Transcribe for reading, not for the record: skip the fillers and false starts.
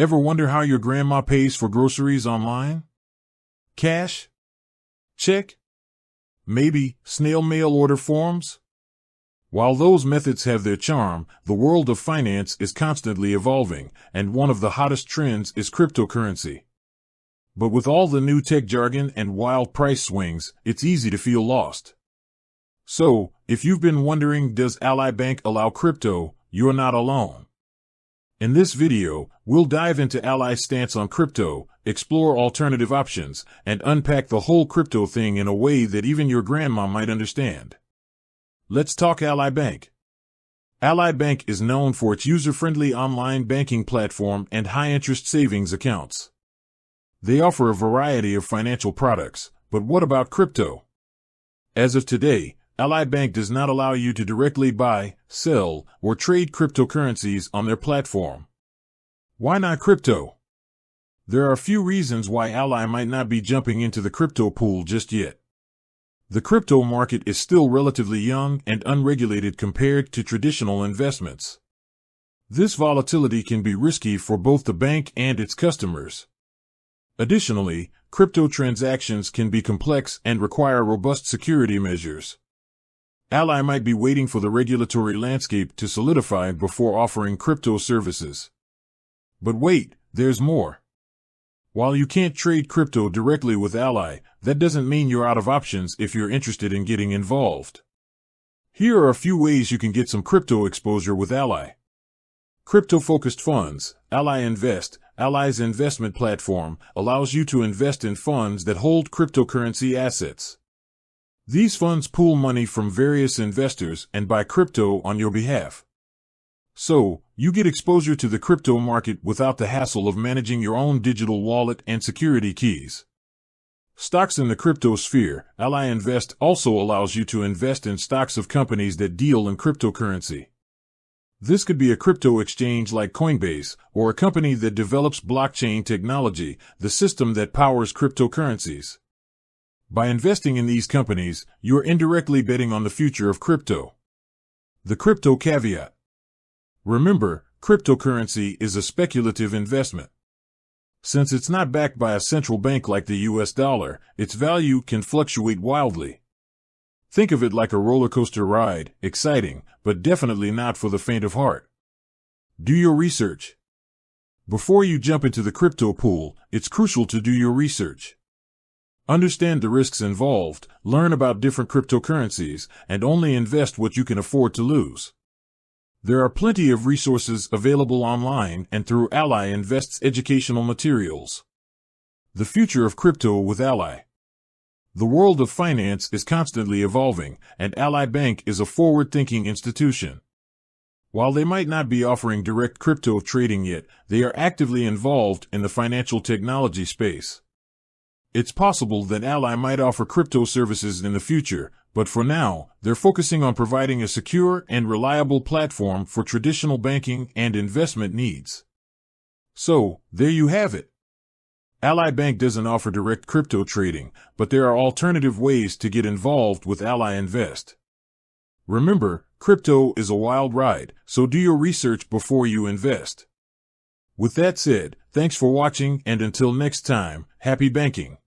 Ever wonder how your grandma pays for groceries online? Cash? Check? Maybe snail mail order forms? While those methods have their charm, the world of finance is constantly evolving, and one of the hottest trends is cryptocurrency. But with all the new tech jargon and wild price swings, it's easy to feel lost. So, if you've been wondering, does Ally Bank allow crypto, you're not alone. In this video, we'll dive into Ally's stance on crypto, explore alternative options, and unpack the whole crypto thing in a way that even your grandma might understand. Let's talk Ally Bank. Ally Bank is known for its user-friendly online banking platform and high-interest savings accounts. They offer a variety of financial products, but what about crypto? As of today, Ally Bank does not allow you to directly buy, sell, or trade cryptocurrencies on their platform. Why not crypto? There are a few reasons why Ally might not be jumping into the crypto pool just yet. The crypto market is still relatively young and unregulated compared to traditional investments. This volatility can be risky for both the bank and its customers. Additionally, crypto transactions can be complex and require robust security measures. Ally might be waiting for the regulatory landscape to solidify before offering crypto services. But wait, there's more. While you can't trade crypto directly with Ally, that doesn't mean you're out of options if you're interested in getting involved. Here are a few ways you can get some crypto exposure with Ally. Crypto-focused funds. Ally Invest, Ally's investment platform, allows you to invest in funds that hold cryptocurrency assets. These funds pool money from various investors and buy crypto on your behalf. So, you get exposure to the crypto market without the hassle of managing your own digital wallet and security keys. Stocks in the crypto sphere. Ally Invest also allows you to invest in stocks of companies that deal in cryptocurrency. This could be a crypto exchange like Coinbase, or a company that develops blockchain technology, the system that powers cryptocurrencies. By investing in these companies, you're indirectly betting on the future of crypto. The crypto caveat. Remember, cryptocurrency is a speculative investment. Since it's not backed by a central bank like the US dollar, its value can fluctuate wildly. Think of it like a roller coaster ride, exciting, but definitely not for the faint of heart. Do your research. Before you jump into the crypto pool, it's crucial to do your research. Understand the risks involved, learn about different cryptocurrencies, and only invest what you can afford to lose. There are plenty of resources available online and through Ally Invest's educational materials. The future of crypto with Ally. The world of finance is constantly evolving, and Ally Bank is a forward-thinking institution. While they might not be offering direct crypto trading yet, they are actively involved in the financial technology space. It's possible that Ally might offer crypto services in the future, but for now, they're focusing on providing a secure and reliable platform for traditional banking and investment needs. So, there you have it. Ally Bank doesn't offer direct crypto trading, but there are alternative ways to get involved with Ally Invest. Remember, crypto is a wild ride, so do your research before you invest. With that said, thanks for watching, and until next time, happy banking.